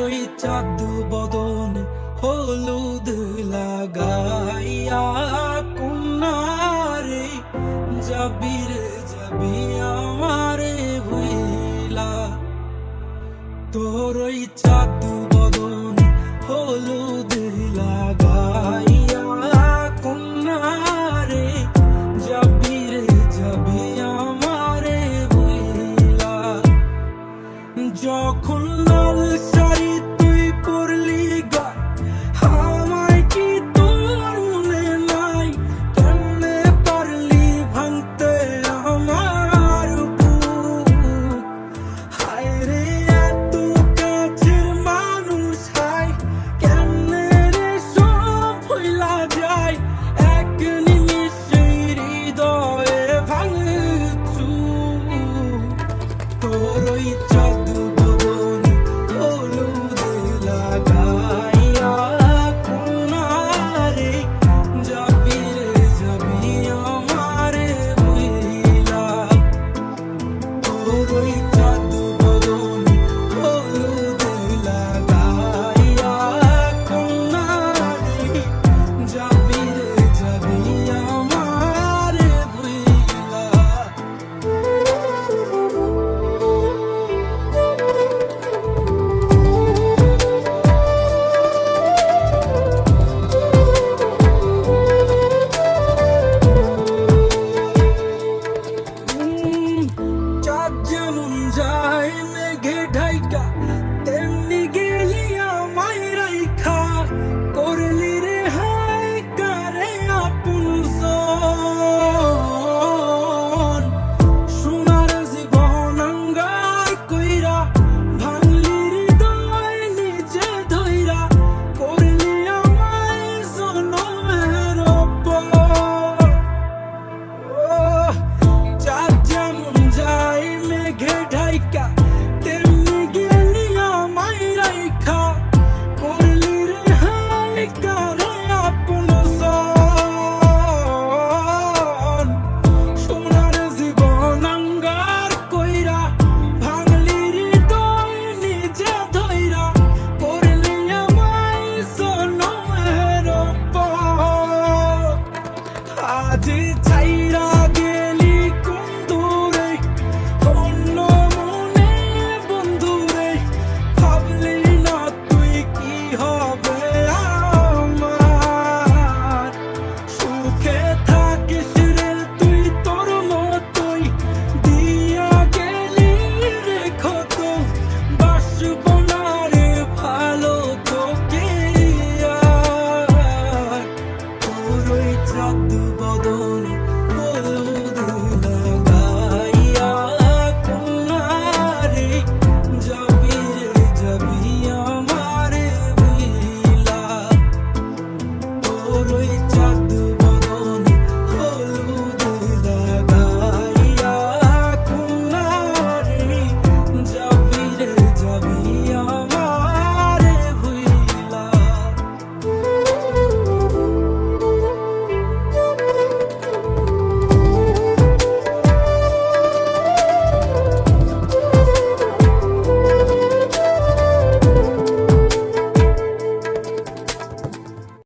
ওই চাঁদ বদন হলুদ লাগাইয়া কন্যারে যাবি রে যাবি আমারে ভুইলা। তোর ওই চাঁদ বদন হলুদ লাগাইয়া কন্যারে যাবি রে যাবি আমারে ভুইলা। যখন লাল শাড়ি তুই পরলি গায় আমায় কি তোর মনে নাই? কেমনে পারলি ভাঙতে আমার বুক? হায় রে এত কাছের মানুষ, হায় কেমনে রে সব ভুইলা যায়? এক নিমিষে হৃদয়ে ভাঙে চুপ। তোর ওই চাঁদ বদন হলুদ লাগাইয়া কন্যারে যাবি রে যাবি আমারে ভুইলা। তোর ওই চাঁদ বদন হলুদ লাগাইয়া কন্যারে যাবি রে যাবি আমারে ভুইলা। চাঁদ যেমন যায় মেঘে ঢাইকা, তেমনি গেলি আমায় রাইখা। করলি রে হায় কারে আপনজন, সোনার জীবন আঙ্গার কইরা ভাঙলি হৃদয় নিজে ধইরা। করলি আমায় জনমের পর। চাঁদ যেমন যায় মেঘে ঢাইকা, তেমনি গেলি আমায় রাইখা। করলি রে হায় কারে আপনজন, সোনার জীবন আঙ্গার কইরা ভাঙলি হৃদয় নিজে ধইরা। করলি আমায় জনমের পর। আজ ছাইরা গেলি কোন দূরে অন্য মনে বন্ধুরে, ভাবলি না তুই কি হবে